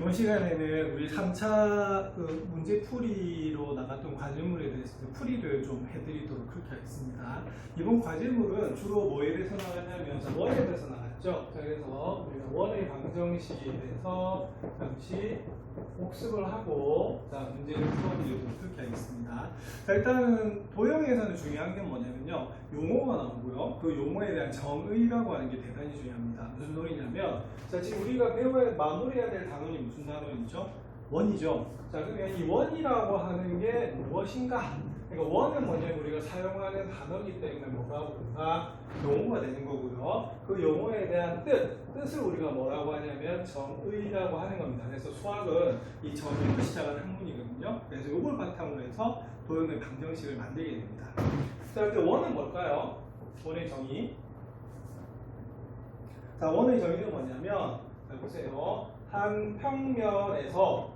이번 시간에는 우리 3차 문제풀이로 나갔던 과제물에 대해서 풀이를 좀 해드리도록 그렇게 하겠습니다. 이번 과제물은 주로 뭐에 대해서 나갔냐면 원에 대해서 나갔죠. 자, 그래서 우리가 원의 방정식에 대해서 잠시 복습을 하고 문제를 풀어보도록 그렇게 하겠습니다. 자, 일단은 도형에서는 중요한 게 뭐냐면요, 용어가 나오고요. 그 용어에 대한 정의라고 하는 게 대단히 중요합니다. 무슨 소리냐면, 자, 지금 우리가 마무리해야 될 단원이 무슨 단원이죠? 원이죠. 자, 그러면 이 원이라고 하는 게 무엇인가? 그러니까 원은 뭐냐면 우리가 사용하는 단어이기 때문에 뭐라고 부른다? 용어가 되는 거고요. 그 용어에 대한 뜻을 우리가 뭐라고 하냐면 정의라고 하는 겁니다. 그래서 수학은 이 정의로 시작한 학문이거든요. 그래서 이걸 바탕으로 해서 도형의 방정식을 만들게 됩니다. 자, 근데 원은 뭘까요? 원의 정의. 자, 원의 정의는 뭐냐면, 자, 보세요. 한 평면에서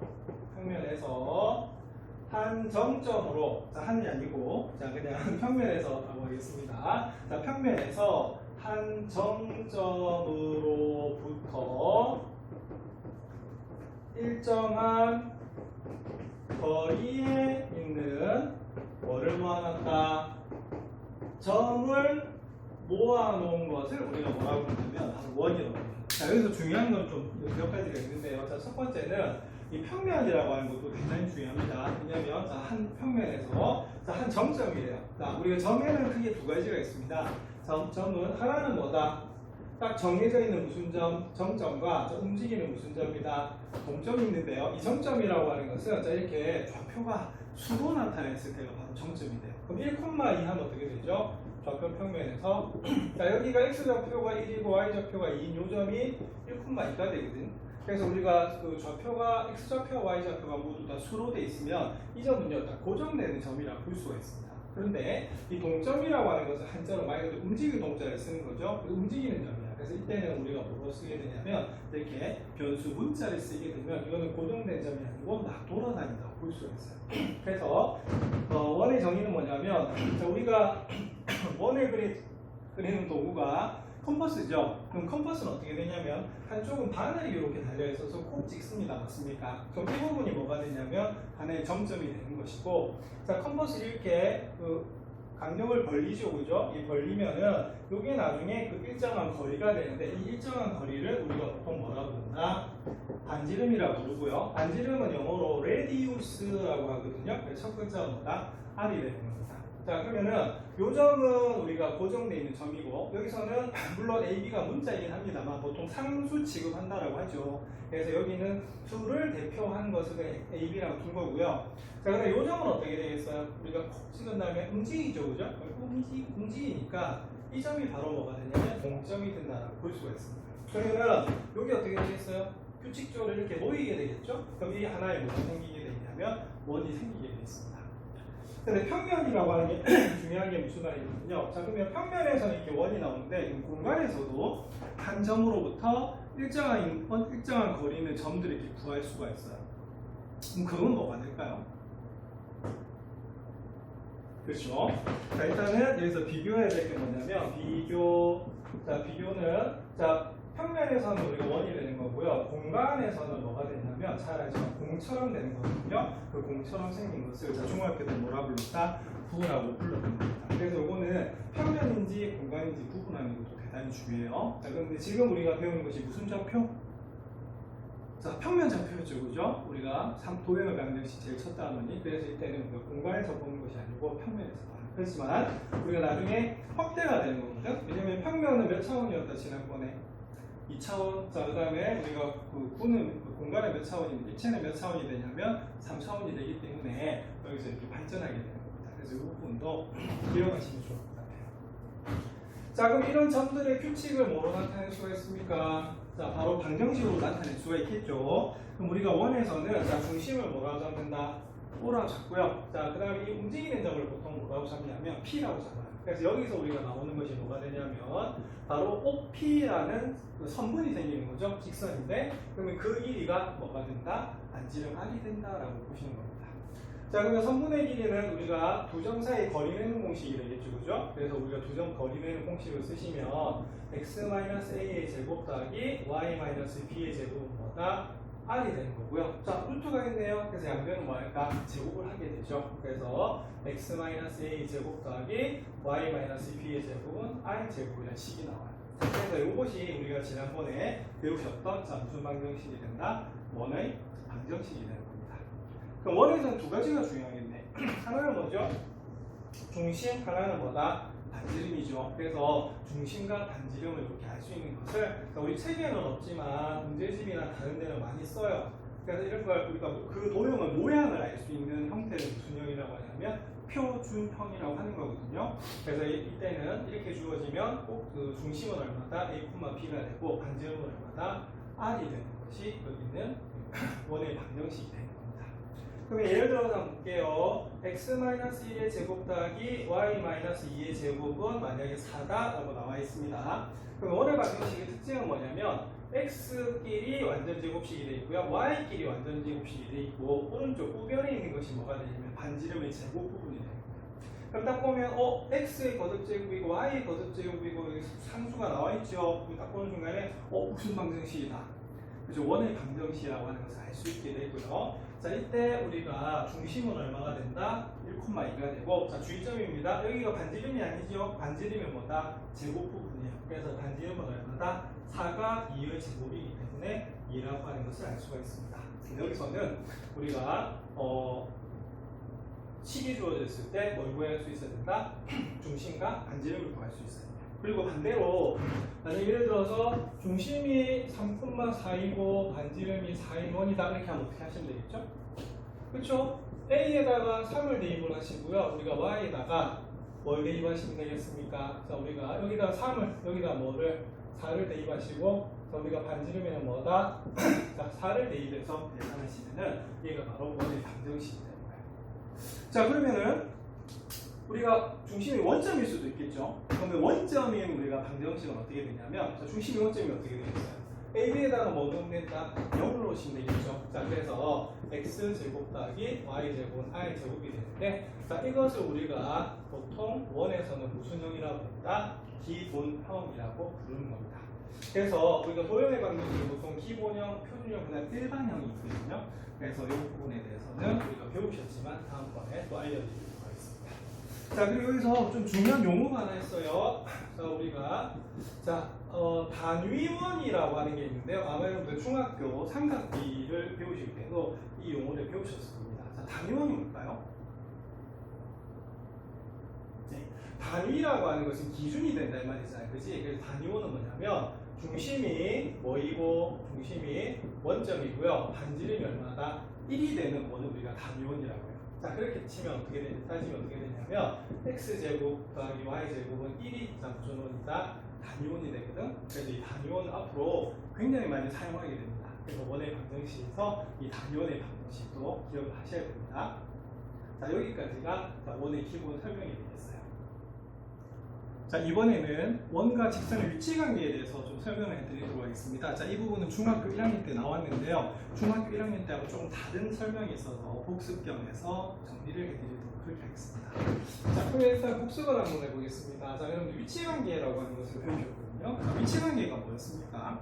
한 정점으로, 자, 한이 아니고, 자, 그냥 평면에서 라고 하겠습니다. 자, 평면에서 한 정점으로부터 일정한 거리에 있는 뭐를 모아놨다? 점을 모아놓은 것을 우리가 뭐라고 부르냐면 바로 원이라고 합니다. 자, 여기서 중요한 건 좀 몇 가지가 있는데요. 자, 첫 번째는 이 평면이라고 하는 것도 굉장히 중요합니다. 왜냐면 한 평면에서 한 정점이래요. 자, 우리가 점에는 크게 두 가지가 있습니다. 점은 하나는 뭐다? 딱 정해져 있는 무슨 점, 정점과 움직이는 무슨 점이다? 동점이 있는데요. 이 정점이라고 하는 것은 자, 이렇게 좌표가 수로 나타냈을 때가 바로 정점이 돼요. 그럼 1,2 하면 어떻게 되죠? 좌표 평면에서 자, 여기가 x좌표가 1이고 y좌표가 2인 요 점이 1,2가 되거든. 그래서 우리가 그 좌표가 x좌표와 y좌표가 모두 다 수로 돼 있으면 이 점은요 다 고정되는 점이라고 볼 수가 있습니다. 그런데 이 동점이라고 하는 것은 한자로 말 그대로 움직이는 동자를 쓰는 거죠. 움직이는 점이야. 그래서 이때는 우리가 뭐로 쓰게 되냐면 이렇게 변수 문자를 쓰게 되면 이거는 고정된 점이 아니고 막 돌아다닌다고 볼 수가 있어요. 그래서 원의 정의는 뭐냐면, 자, 우리가 원을 그리는 도구가 컴퍼스죠. 그럼 컴퍼스는 어떻게 되냐면 한쪽은 바늘이 이렇게 달려있어서 콕 찍습니다. 맞습니까? 그럼 이 부분이 뭐가 되냐면 하나의 점점이 되는 것이고, 자, 컴퍼스 이렇게 간격을 벌리죠, 그죠? 이 벌리면은 이게 나중에 그 일정한 거리가 되는데 이 일정한 거리를 우리가 보통 뭐라고 부른다? 반지름이라고 부르고요. 반지름은 영어로 radius라고 하거든요. 그래서 첫 글자가 뭐다? R이 되는 겁니다. 자, 그러면은 요 점은 우리가 고정되어 있는 점이고, 여기서는 물론 AB가 문자이긴 합니다만 보통 상수 취급한다라고 하죠. 그래서 여기는 수를 대표한 것을 AB라고 둔 거고요. 자, 그럼 요 점은 어떻게 되겠어요? 우리가 콕 찍은 다음에 움직이죠, 그죠? 움직이니까 이 점이 바로 뭐가 되냐면 동점이 된다라고 볼 수가 있습니다. 그러면 여기 어떻게 되겠어요? 규칙적으로 이렇게 모이게 되겠죠? 그럼 이 하나에 뭐가 생기게 되냐면 원이 생기게 되겠습니다. 근데 평면이라고 하는 게 중요한 게 무슨 말이냐면요. 자, 그러면 평면에서는 이렇게 원이 나오는데 공간에서도 한 점으로부터 일정한 거리는 점들을 이렇게 구할 수가 있어요. 그럼 그건 뭐가 될까요? 그렇죠. 자, 일단은 여기서 비교해야 될 게 뭐냐면 비교는 평면에서는 우리가 원이 되는 거고요. 공간에서는 뭐가 되냐면 잘 알지만 공처럼 되는 거거든요. 그 공처럼 생긴 것을 중학교 때 뭐라 불렀다? 구라고 불렀던 겁니다. 그래서 이거는 평면인지 공간인지 구분하는 것도 대단히 중요해요. 자, 그런데 지금 우리가 배우는 것이 무슨 좌표? 자, 평면 좌표였죠, 그죠? 우리가 도형의 방정식 제일 첫 단원이. 그래서 이때는 우리가 공간에서 보는 것이 아니고 평면에서 봐요. 그렇지만 우리가 나중에 확대가 되는 거거든. 왜냐면 평면은 몇 차원이었다 지난번에? 2차원. 자, 그 다음에 우리가 구는 공간의 몇 차원인데 입체는 몇 차원이 되냐면 3차원이 되기 때문에 여기서 이렇게 발전하게 되는 겁니다. 그래서 이 부분도 기억하시면 좋을 것 같아요. 자, 그럼 이런 점들의 규칙을 뭐로 나타낼 수가 있습니까? 자, 바로 방정식으로 나타낼 수가 있겠죠. 그럼 우리가 원에서는 자, 중심을 뭐라고 잡는다? O라고 잡고요. 자, 그 다음에 이 움직이는 점을 보통 뭐라고 잡냐면 P라고 잡아요. 그래서 여기서 우리가 나오는 것이 뭐가 되냐면 바로 OP라는 선분이 생기는 거죠. 직선인데, 그러면 그 길이가 뭐가 된다? 반지름 R이 된다라고 보시는 겁니다. 자, 그러면 선분의 길이는 우리가 두 점 사이 거리 내는 공식이 되겠죠, 그죠? 그래서 우리가 두 점 거리 내는 공식을 쓰시면 x-a의 제곱 더하기 y-b의 제곱은 뭐다? R이 되는 거고요. 자, 루트가 있네요. 그래서 양변은 뭐 할까? 제곱을 하게 되죠. 그래서 x-a 제곱 더하기 y-b의 제곱은 r 제곱이라는 식이 나와요. 그래서 이것이 우리가 지난번에 배우셨던 자, 무슨 방정식이 된다? 원의 방정식이 되는 겁니다. 그럼 원에서는 두 가지가 중요하겠네. 하나는 뭐죠? 중심, 하나는 뭐다? 반지름이죠. 그래서 중심과 반지름을 이렇게 알 수 있는 것을 그러니까 우리 책에는 없지만 문제집이나 다른 데는 많이 써요. 그래서 이런 걸 우리가 그 도형의 모양을 알 수 있는 형태를 무슨 형이라고 하냐면 표준형이라고 하는 거거든요. 그래서 이때는 이렇게 주어지면 꼭 그 중심은 얼마다 a, b가 되고 반지름은 얼마다 r이 되는 것이 여기 있는 원의 방정식이 되는 겁니다. 그럼 예를 들어서 한번 볼게요. x-1의 제곱 더하기 y-2의 제곱은 만약에 4다라고 나와 있습니다. 그럼 원의 방정식의 특징은 뭐냐면 x끼리 완전 제곱식이 되어 있고요. y끼리 완전 제곱식이 되어 있고 오른쪽 우변에 있는 것이 뭐가 되냐면 반지름의 제곱 부분이 돼요. 그럼 딱 보면 x의 거듭제곱이고 y의 거듭제곱이고 상수가 나와 있죠. 딱 보는 순간에 무슨 방정식이다. 그죠? 원의 방정식이라고 하는 것을 알 수 있게 되고요. 자, 이때 우리가 중심은 얼마가 된다? 1,2가 되고, 자, 주의점입니다. 여기가 반지름이 아니죠? 반지름이 뭐다? 제곱 부분이에요. 그래서 반지름은 얼마다? 4가 2의 제곱이기 때문에 2라고 하는 것을 알 수가 있습니다. 여기서는 우리가 식이 주어졌을 때 뭘 구할 수 있어야 된다? 중심과 반지름을 구할 수 있어야 된다. 그리고 반대로 만약 예를 들어서 중심이 3,4이고 반지름이 4인 원이다 이렇게 하면 어떻게 하시면 되겠죠? 그렇죠? A에다가 3을 대입을 하시고요. 우리가 Y에다가 뭘 대입하시면 되겠습니까? 자, 우리가 여기다 3을 여기다 뭐를 4를 대입하시고 자, 우리가 반지름에는 뭐다? 자, 4를 대입해서 계산하시면은 얘가 바로 원의 방정식이 되는 거예요. 자, 그러면은 우리가 중심이 원점일 수도 있겠죠. 그러면 원점인 우리가 방정식은 어떻게 되냐면 자, 중심이 원점이 어떻게 되겠어요? AB에다가 뭐 넣으면 된다? 0을 놓으시면 되겠죠. 자, 그래서 x제곱 더하기 y제곱은 r제곱이 되는데 자, 이것을 우리가 보통 원에서는 무슨 형이라고 한다? 기본형이라고 부르는 겁니다. 그래서 우리가 도형의 방정식이 보통 기본형, 표준형, 그다음 일반형이 있거든요. 그래서 이 부분에 대해서는 우리가 배우셨지만 다음번에 또 알려드리겠습니다. 자, 그리고 여기서 좀 중요한 용어가 하나 있어요. 자, 우리가 단위원이라고 하는 게 있는데요. 아마 여러분들 중학교 삼각비를 배우실 때도 이 용어를 배우셨을 겁니다. 자, 단위원이 뭘까요? 네, 단위라고 하는 것은 기준이 된다 이 말이잖아요. 그지? 그래서 단위원은 뭐냐면 중심이 뭐이고 중심이 원점이고요. 반지름이 얼마다 1이 되는 원을 우리가 단위원이라고 해요. 자, 그렇게 치면 따지면 어떻게 되냐면 x제곱 더하기 y제곱은 1이 무슨 원이다? 단위원이 되거든. 그래서 이 단위원을 앞으로 굉장히 많이 사용하게 됩니다. 그래서 원의 방정식에서 이 단위원의 방정식도 기억을 하셔야 됩니다. 자, 여기까지가 원의 기본 설명이 되겠어요. 자, 이번에는 원과 직선의 위치관계에 대해서 좀 설명을 해드리도록 하겠습니다. 자, 이 부분은 중학교 1학년 때 나왔는데요. 중학교 1학년 때하고 조금 다른 설명이 있어서 복습경에서 정리를 해드리도록 하겠습니다. 자, 그럼 일단 복습을 한번 해보겠습니다. 자, 여러분 위치관계라고 하는 것을 배우셨거든요. 자, 위치관계가 뭐였습니까?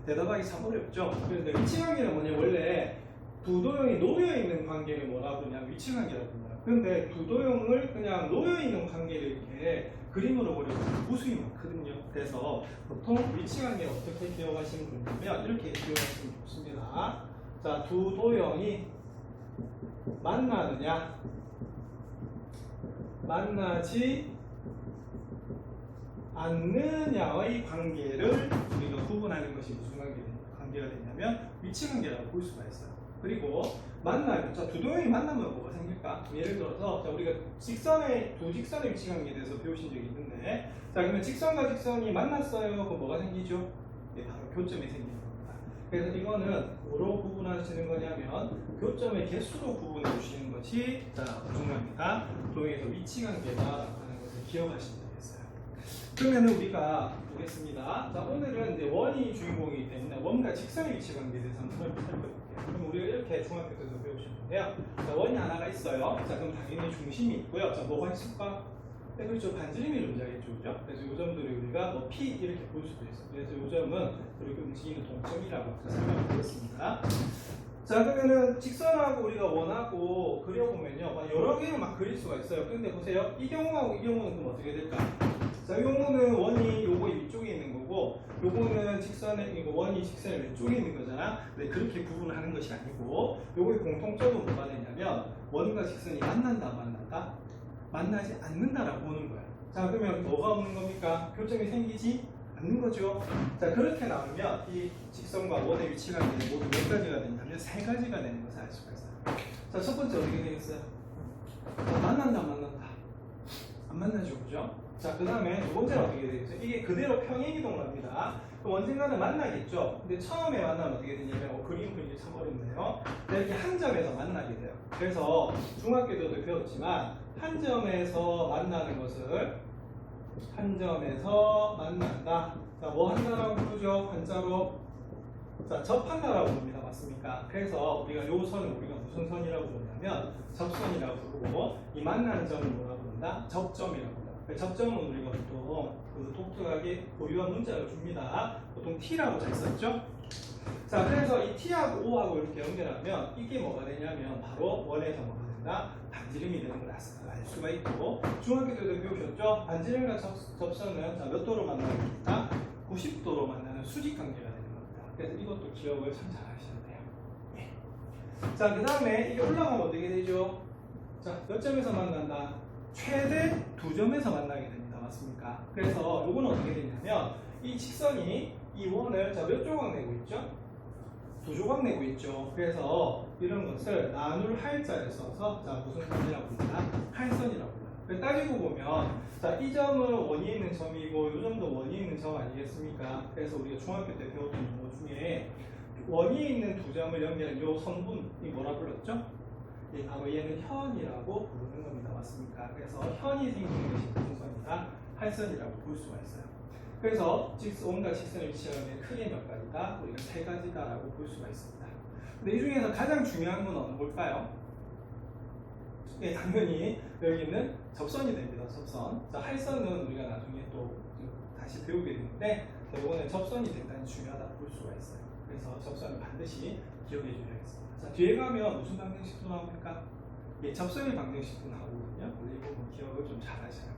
대답하기 참 어렵죠? 그런데 위치관계는 뭐냐? 원래 두 도형이 놓여있는 관계를 뭐라고 하냐면 위치관계라고 합니다. 그런데 두 도형을 그냥 놓여있는 관계를 이렇게 그림으로 그려보면 무수히 많거든요. 그래서 보통 위치관계를 어떻게 기억하시면 좋냐면 이렇게 기억하시면 좋습니다. 자, 두 도형이 만나느냐 만나지 않느냐의 관계를 우리가 구분하는 것이 무슨 관계가 되냐면 위치관계라고 볼 수가 있어요. 그리고 만나요. 자, 두 도형이 만나면 뭐가 생길까? 예를 들어서 자, 우리가 두 직선의 위치관계에 대해서 배우신 적이 있는데 자, 그러면 직선과 직선이 만났어요. 그럼 뭐가 생기죠? 네, 바로 교점이 생기는 겁니다. 그래서 이거는 뭐로 구분하시는 거냐면 교점의 개수로 구분해 주시는 것이 자, 중요합니다. 도형에서 위치관계다라고 하는 것을 기억하시면 되겠어요. 그러면 우리가 보겠습니다. 자, 오늘은 이제 원이 주인공이기 때문에 원과 직선의 위치관계에 대해서 한번 살펴볼게요. 그럼 우리가 이렇게 중학교 때도 배우셨는데요. 자, 원이 하나가 있어요. 자, 그럼 당연히 중심이 있고요. 자, 뭐가 있을까? 네, 그렇죠. 반지름이 존재하겠죠. 그죠? 그래서 이 점들을 우리가 뭐 P 이렇게 볼 수도 있어요. 그래서 이 점은 이렇게 움직이는 동점이라고 설명을 드렸습니다. 자, 그러면은 직선하고 우리가 원하고 그려보면요. 여러 개를 막 그릴 수가 있어요. 근데 보세요. 이 경우하고 이 경우는 그럼 어떻게 될까? 자, 이 경우는 원이 요거 위쪽에 있는 거고, 요거는 직선에, 이거 원이 직선의 왼쪽에 있는 거잖아. 근데 그렇게 구분을 하는 것이 아니고, 요거의 공통점은 뭐가 되냐면, 원과 직선이 만난다, 만난다? 만나지 않는다라고 보는 거야. 자, 그러면 뭐가 없는 겁니까? 교점이 생기지 않는 거죠. 자, 그렇게 나오면 이 직선과 원의 위치가 모두 몇 가지가 되냐면 세 가지가 되는 것을 알 수가 있어요. 자, 첫 번째 어떻게 되겠어요? 자, 만난다, 만난다. 안 만나죠, 그죠? 자, 그 다음에 두 번째는 어떻게 되겠어요? 이게 그대로 평행이동을 합니다. 그럼 언젠가는 만나겠죠? 근데 처음에 만나면 어떻게 되냐면, 그림 그리기 참 어렵네요. 이렇게 한 점에서 만나게 돼요. 그래서 중학교 때도 배웠지만, 한 점에서 만나는 것을 한 점에서 만난다. 자, 뭐 한다라고 부르죠? 한자로. 자, 접한다라고 부릅니다. 맞습니까? 그래서 우리가 요 선을 우리가 무슨 선이라고 부르냐면 접선이라고 부르고, 이 만나는 점을 뭐라고 부른다? 접점이라고 부른다. 접점은 우리가 보통 독특하게 고유한 문자를 줍니다. 보통 T라고 잘 썼죠? 자, 그래서 이 T하고 O하고 이렇게 연결하면 이게 뭐가 되냐면 바로 원에서 뭐가 된다? 반지름이 되는 걸 알 수가 있고, 중학교 때도 배우셨죠? 반지름과 접선은 자, 몇 도로 만나게 됩니다? 90도로 만나는 수직 관계가 되는 겁니다. 그래서 이것도 기억을 참 잘 하셔야 돼요. 예. 자, 그 다음에 이게 올라가면 어떻게 되죠? 자, 몇 점에서 만난다? 최대 2점에서 만나게 됩니다. 맞습니까? 그래서 요거는 어떻게 되냐면, 이 직선이 이 원을 자, 몇 조각 내고 있죠? 2조각 내고 있죠. 그래서 이런 것을 나눌 할자를 써서 자, 무슨 선이라고 부르나? 할선이라고 불러요. 따지고 보면 자, 이 점은 원이 있는 점이고 이 점도 원이 있는 점 아니겠습니까? 그래서 우리가 중학교 때 배웠던 용어 중에 원이 있는 두 점을 연결한 이 성분이 뭐라 불렀죠? 예, 바로 얘는 현이라고 부르는 겁니다. 맞습니까? 그래서 현이 생기는 것이 무슨 선이다? 할선이라고 볼 수가 있어요. 그래서 원과 직선의 위치가 크게 몇 가지다? 우리가 세 가지다라고 볼 수가 있습니다. 근데 이 중에서 가장 중요한 건 어느 걸까요? 예, 당연히 여기는 접선이 됩니다. 접선. 자, 할선은 우리가 나중에 또 다시 배우게 되는데, 이거는 접선이 대단히 중요하다 볼 수가 있어요. 그래서 접선을 반드시 기억해 주셔야겠습니다. 자, 뒤에 가면 무슨 방정식도 나옵니까? 예, 접선의 방정식도 나오거든요. 우리 이 부분 기억을 좀 잘 하셔야 돼요.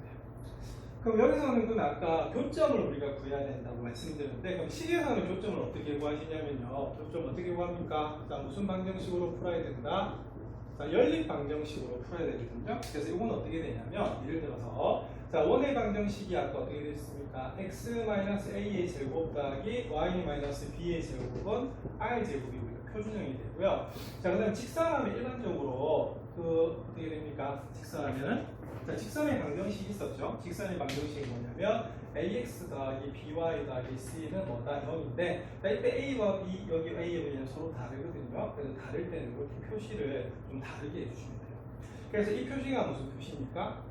그럼 여기서는 그럼 아까 교점을 우리가 구해야 된다고 말씀드렸는데, 그럼 식에서는 교점을 어떻게 구하시냐면요. 교점 어떻게 구합니까? 자, 무슨 방정식으로 풀어야 된다? 자, 연립 방정식으로 풀어야 되거든요. 그래서 이건 어떻게 되냐면, 예를 들어서 자, 원의 방정식이 아까 어떻게 됐습니까? x-a의 제곱 더하기 y-b의 제곱은 i 제곱이 우리가 표준형이 되고요. 자, 그 다음에 직선하면 일반적으로 어떻게 됩니까? 직선하면은 자, 직선의 방정식이 있었죠. 직선의 방정식이 뭐냐면 ax 더하기 by 더하기 c는 뭐다? 0인데 이때 a와 b, 여기 a의 의미는 서로 다르거든요. 그래서 다를 때는 이렇게 표시를 좀 다르게 해주시면 돼요. 그래서 이 표시가 무슨 표시입니까?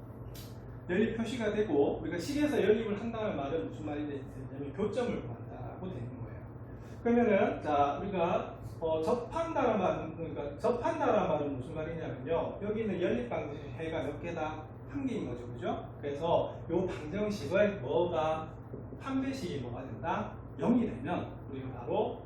연립 표시가 되고, 우리가 식에서 연립을 한다는 말은 무슨 말이 되냐면 교점을 구한다라고 되는 거예요. 그러면은 자, 우리가 접한다라는 말은, 그러니까 접한다라는 말은 무슨 말이냐면요. 여기는 연립 방정식 해가 몇 개다? 한 개인 거죠, 그죠? 그래서 이 방정식을 뭐가 한 배식이 뭐가 된다? 0이 되면 우리가 바로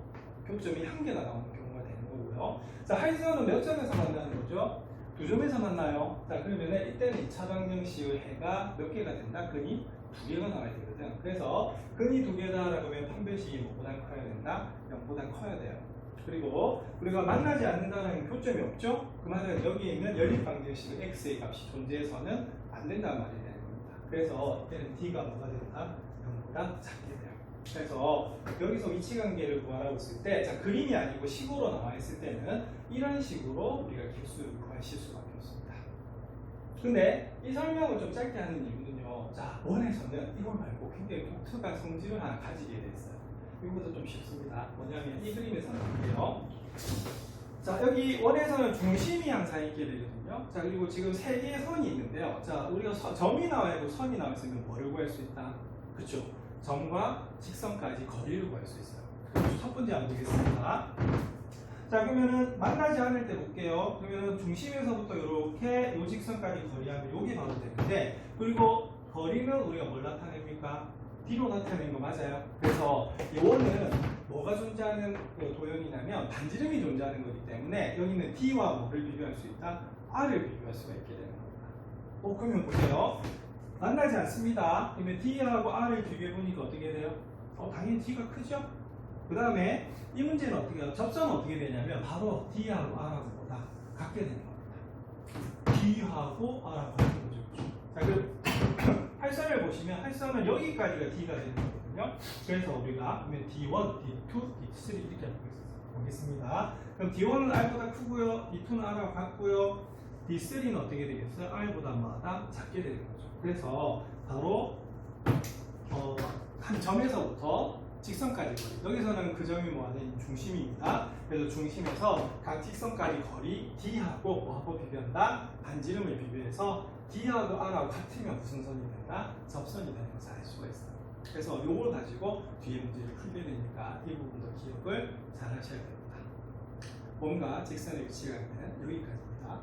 교점이 한 개가 나오는 경우가 되는 거고요. 자, 할선은 몇 점에서 만나는 거죠? 2점에서 만나요. 자, 그러면은 이때는 2차 방정식의 해가 몇 개가 된다? 근이 2개가 나와야 되거든. 그래서 근이 2개다라고 하면 판별식이 뭐보다 커야 된다? 0보다 커야 돼요. 그리고 우리가 만나지 않는다는 교점이 없죠? 그 말은 여기에 있는 연립 방정식의 x의 값이 존재해서는 안 된다는 말이 되는 겁니다. 그래서 이때는 d가 뭐가 된다? 0보다 작게 돼요. 그래서 여기서 위치 관계를 구하라고 했을 때, 자, 그림이 아니고 식으로 나와 있을 때는 이런 식으로 우리가 개수를 구하실 수밖에 없습니다. 근데 이 설명을 좀 짧게 하는 이유는요. 자, 원에서는 이걸 말고 굉장히 독특한 성질을 하나 가지게 됐어요. 이거보다 좀 쉽습니다. 뭐냐면 이 그림에서 볼게요. 자, 여기 원에서는 중심이 항상 있게 되거든요. 자, 그리고 지금 세 개의 선이 있는데요. 자, 우리가 점이 나와 있고 선이 나와 있으면 뭐를 구할 수 있다? 그렇죠? 점과 직선까지 거리를 구할 수 있어요. 그럼 첫 번째 안 보겠습니다. 자, 그러면은 만나지 않을 때 볼게요. 그러면은 중심에서부터 이렇게 요 직선까지 거리하면 요게 바로 되는데, 그리고 거리는 우리가 뭘 나타냅니까? D로 나타내는 거 맞아요. 그래서 요거는 뭐가 존재하는 도형이냐면 반지름이 존재하는 거기 때문에 여기는 D와 뭐를 비교할 수 있다? R을 비교할 수가 있게 되는 겁니다. 그러면 보세요. 만나지 않습니다. 그러면 D하고 R을 비교해보니까 어떻게 돼요? 당연히 D가 크죠? 그 다음에 이 문제는 어떻게 해요? 접선은 어떻게 되냐면 바로 D하고 R하고 보다 같게 되는 겁니다. D하고 R하고 같은 거죠. 자, 그럼 할선을 보시면 할선은 여기까지가 D가 되는 거거든요. 그래서 우리가 그러면 D1, D2, D3 이렇게 보겠습니다. 그럼 D1은 R보다 크고요. D2는 R하고 같고요. D3는 어떻게 되겠어요? R보다 마다 작게 되는 거죠. 그래서 바로 한 점에서부터 직선까지 거리. 여기서는 그 점이 뭐하는 중심입니다. 그래서 중심에서 각 직선까지 거리 D하고 뭐하고 비교한다? 반지름을 비교해서 D하고 R하고 같으면 무슨 선이 된다? 접선이 되는 것을 알 수가 있어요. 그래서 요걸 가지고 뒤에 문제를 풀게 되니까 이 부분도 기억을 잘 하셔야 됩니다. 몸과 직선의 위치가 있는 여기까지입니다.